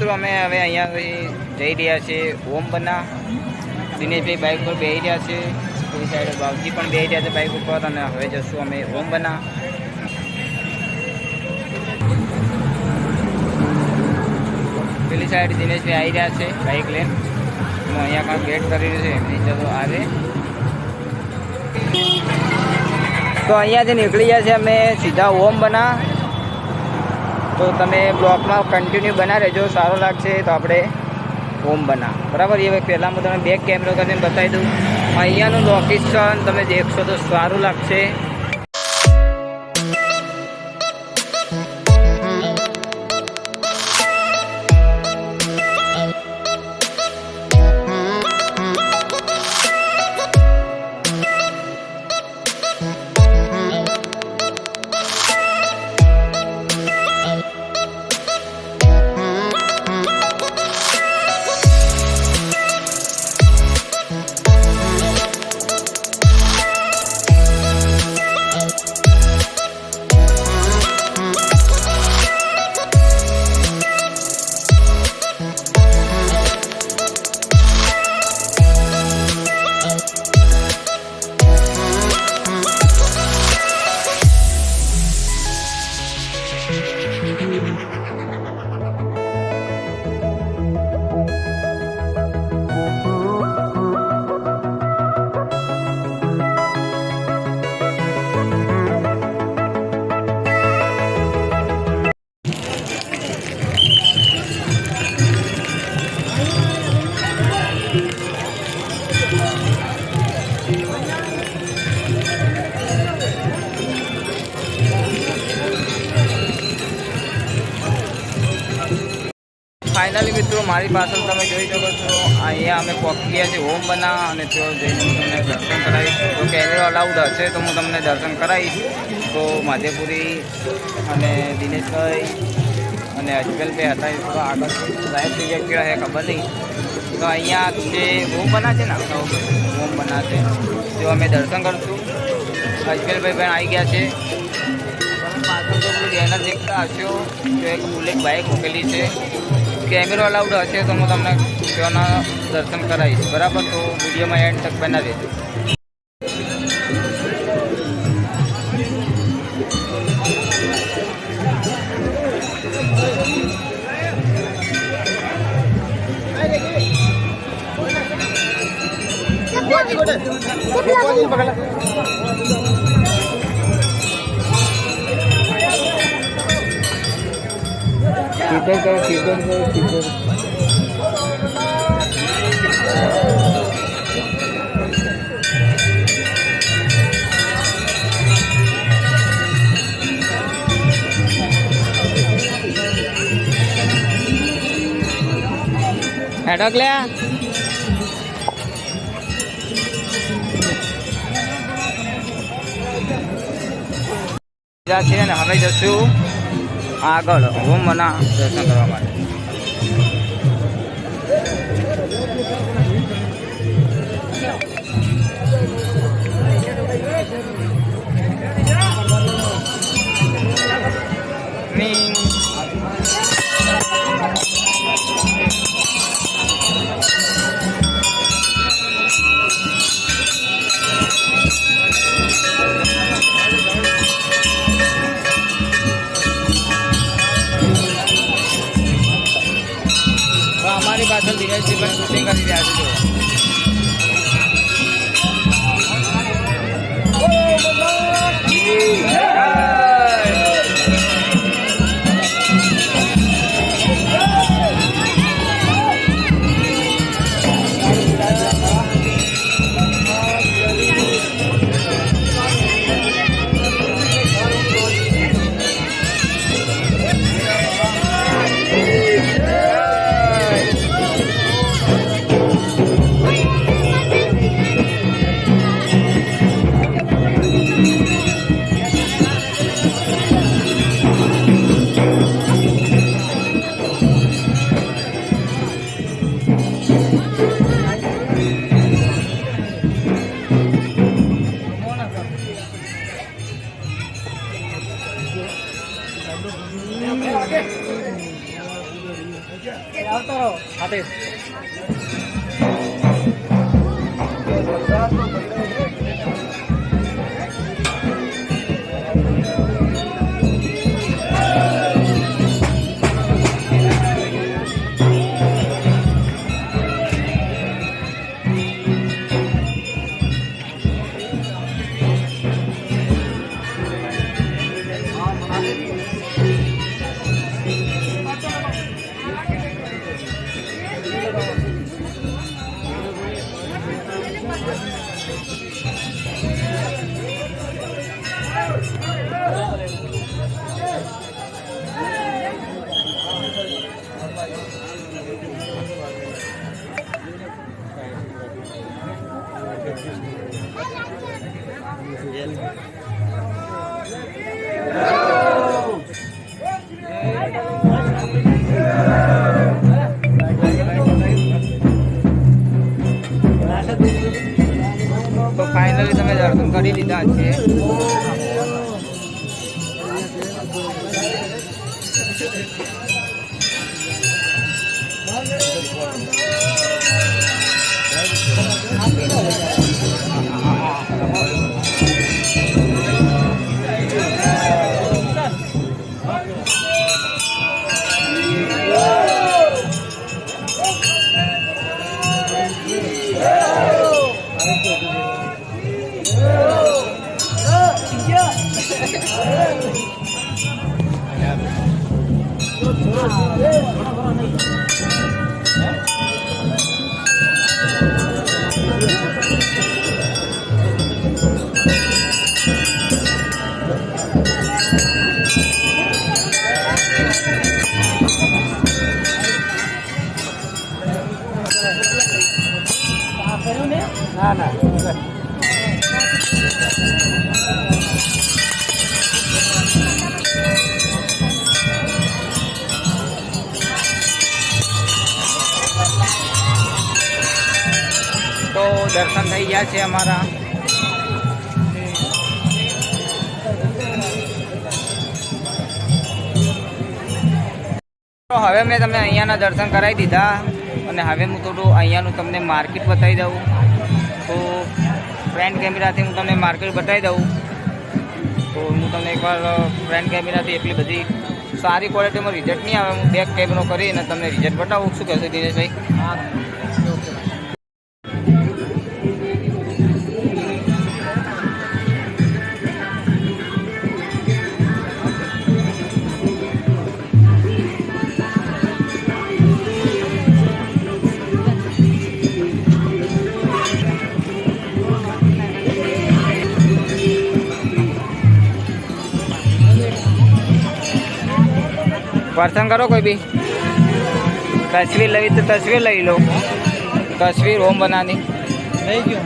મિત્રો અમે હવે અહીંયા જઈ રહ્યા છીએ ઓમ બના. દિનેશભાઈ બાઇક પર બેસી રહ્યા છે, પેલી સાઈડ બાવજી પણ બેસી રહ્યા છે બાઇક ઉપર, અને હવે જશું અમે ઓમ બના. પેલી સાઈડ દિનેશભાઈ આવી રહ્યા છે બાઇક લઈને. હું અહીંયા કાંઈ વેટ કરી રહ્યો છે, એમની ચલો આવે તો અહીંયાથી નીકળી ગયા છે અમે સીધા ઓમ બના. તો તમે બ્લોકમાં કન્ટિન્યુ બના રહેજો, સારો લાગશે તો આપણે ઓમ બના. બરાબર. એ પહેલાં હું તમને બેક કેમેરો કરીને બતાવી દઉં. અહીંયાનું લોકેશન તમે દેખશો તો સારું લાગશે. ફાઇનલી મિત્રો મારી પાછળ તમે જોઈ શકો છો, અહીંયા અમે પહોંચી ગયા છીએ ઓમ બના, અને ત્યાં જઈને હું તમને દર્શન કરાવીશ. તો કેમેરો અલાઉડ હશે તો હું તમને દર્શન કરાવીશ. તો માધેપુરી અને દિનેશભાઈ અને અજમલભાઈ હતા, એ થોડા આગળ સાહેબ બીજા કેવા છે ખબર નહીં. તો અહીંયા જે ઓમ બના છે ને, ઓમ બના છે જો અમે દર્શન કરશું. અજમલભાઈ પણ આવી ગયા છે. પાછળ તો પેલું બેનર દેખતા હશો, તો એક બુલેટ બાઇક મૂકેલી છે. કેમેરો અલાઉડ હશે તો હું તમને તેના દર્શન કરાવીશ. બરાબર. તો વિડીયોમાં એન્ડ તક બનાવી દેજો. સીધર કરો, સીધર કરો, સીધર. હેડક લ્યા. છે ને હવે જશું આગળ ઓમ બના દર્શન કરવા માટે. અમારી પાછળ દિનેશજી પણ શૂટિંગ કરી રહ્યા છે. તો ફાઇનલી તમે દર્શન કરી લીધા છે. તો દર્શન થઈ ગયા છે અમારા. તો હવે મેં તમને અહીંયાના દર્શન કરાવી દીધા અને હવે હું થોડું અહીંયાનું તમને માર્કેટ બતાવી દઉં. તો ફ્રન્ટ કેમેરાથી હું તમને માર્કેટ બતાવી દઉં. તો હું તમને એકવાર ફ્રન્ટ કેમેરાથી એટલી બધી સારી ક્વોલિટીમાં રિઝલ્ટ નહીં આવે. હું બેક કેમેરો કરીને તમને રિઝલ્ટ બતાવું. શું કહેશો દિનેશભાઈ? પસંદ કરો કોઈ બી તસવીર લેવી તો તસવીર લઈ લો. તસવીર હોમ બનાની લઈ ગયો,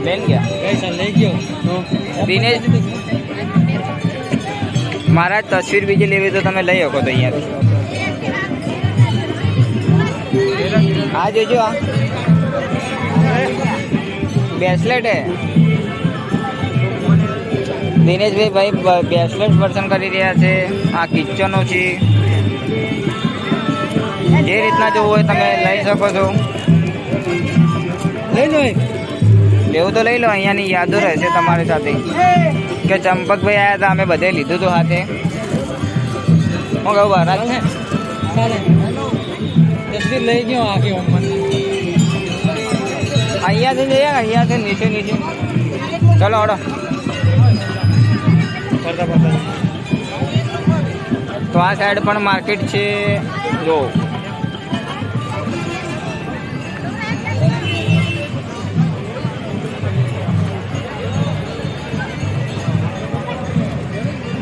લઈ ગયા પૈસા લઈ ગયો. દિનેશ મારા તસવીર બીજી લેવી તો તમે લઈ શકો તો અહીંયાથી. આ જોજો આ બ્રેસલેટ હે. દિનેશભાઈ બ્રેસલેટ પસંદ કરી રહ્યા છે. આ કિચનો છે. જે રીતના જોવું હોય તમે લઈ શકો છો. લઈ લો, લેવું તો લઈ લો. અહીંયાની યાદો રહેશે તમારી સાથે કે ચંપકભાઈ આવ્યા હતા, અમે બધે લીધું હતું હાથે. હું કહું બહાર છે ચાલે તસવીર લઈ ગયો આખી ઉંમર. અહીંયાથી જઈએ, અહીંયાથી નીચે નીચે ચલો હડો. તો આ સાઈડ પણ માર્કેટ છે. જો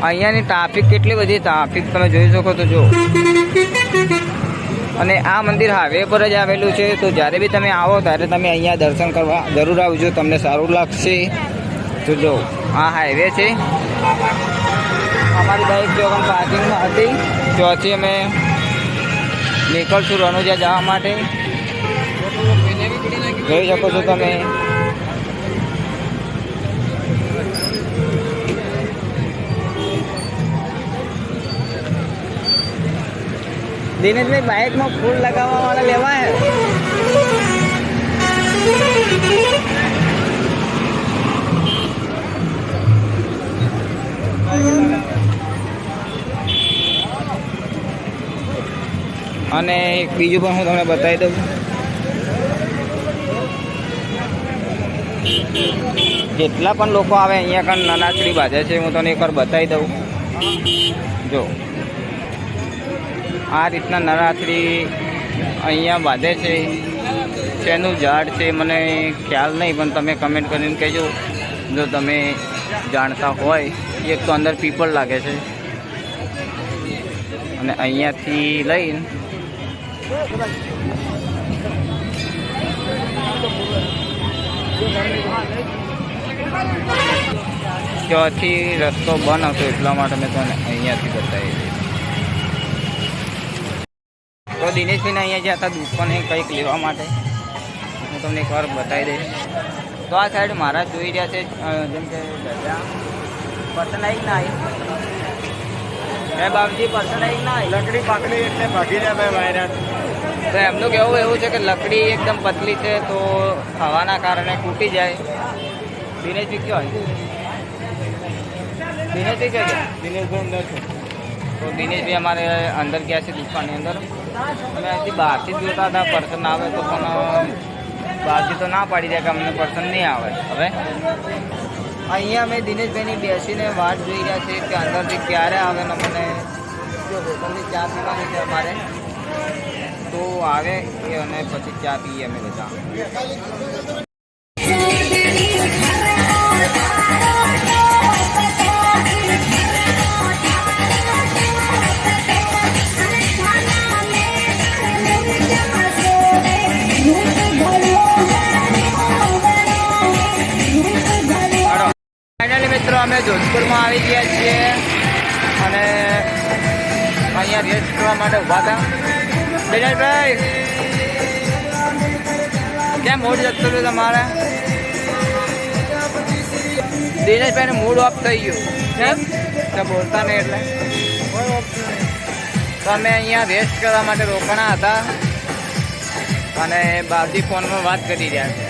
અહીંયાની ટ્રાફિક કેટલી બધી ટ્રાફિક તમે જોઈ શકો તો જો. અને આ મંદિર હાઈવે પર જ આવેલું છે. તો જ્યારે બી તમે આવો ત્યારે તમે અહીંયા દર્શન કરવા જરૂર આવજો, તમને સારું લાગશે. તો જો આ હાઈવે છે. અમારી બાઇક જો પાર્કિંગમાં હતી, ત્યાંથી અમે નીકળશું રણુજા જવા માટે. જોઈ શકો છો તમે. દિનેશભાઈ બાઇકમાં ફૂલ લગાવવા વાળા લેવા હે. અને એક બીજું પણ હું તમને બતાવી દઉં. જેટલા પણ લોકો આવે અહીંયા કાન નનાચડી બાજે છે, હું તમને એકવાર બતાવી દઉં. જો આ રીતના નનાચડી અહીંયા બાંધે છે. શેનું ઝાડ છે મને ખ્યાલ નહીં, પણ તમે કમેન્ટ કરીને કહેજો જો તમે જાણતા હોય. એક તો અંદર પીપળ લાગે છે અને અહીંયાથી લઈને ત્યાંથી રસ્તો બંધ હતો, એટલા માટે મેં તમને અહીંયાથી બતાવી. તો દિનેશભાઈને અહીંયા જ્યાં હતા દુકાને કંઈક લેવા માટે, હું તમને એકવાર બતાવી દઈશ. તો આ સાઈડ મારા જોઈ રહ્યા છે, જેમ કે પસંદ આવી ના આવી હે બાપજી, પસંદ આવી ના આવી. લકડી પાકડી એટલે ભાગી રહ્યા ભાઈ વાયરા. તો એમનું કહેવું એવું છે કે લકડી એકદમ પતલી છે, તો હવાના કારણે તૂટી જાય. દિનેશજી કયો હોય? દિનેશજી ક્યાં ગયા? દિનેશભાઈ અંદર છે. તો દિનેશભાઈ અમારે અંદર ગયા છે દુકાનની અંદર. અમે અહીંથી બહારથી જ જોતા હતા પર્સન આવે તો, પણ બહારથી તો ના પાડી દે કે અમને પર્સન નહીં આવે. હવે અહીંયા અમે દિનેશભાઈની બેસીને વાટ જોઈ રહ્યા છીએ કે અંદરથી ક્યારે આવે ને મને જો હોટલની ચા પીવાની છે અમારે, તો આવે એ અને પછી ચા પીએ અમે બધા. ફાઇનલી મિત્રો અમે જોધપુરમાં આવી ગયા છીએ અને અહીંયા રેસ્ટ કરવા માટે ઊભા હતા. દિનેશભાઈ કેમ મૂડ જતું હતું તમારે? દિનેશભાઈને મૂડ ઓફ થઈ ગયું. કેમ? કે બોલતા નહીં એટલે તો અમે અહીંયા રેસ્ટ કરવા માટે રોકાણા હતા અને બાપજી ફોનમાં વાત કરી રહ્યા છે.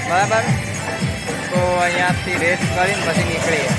બરાબર, તો અહીંયાથી રેસ્ટ કરીને પછી નીકળીએ.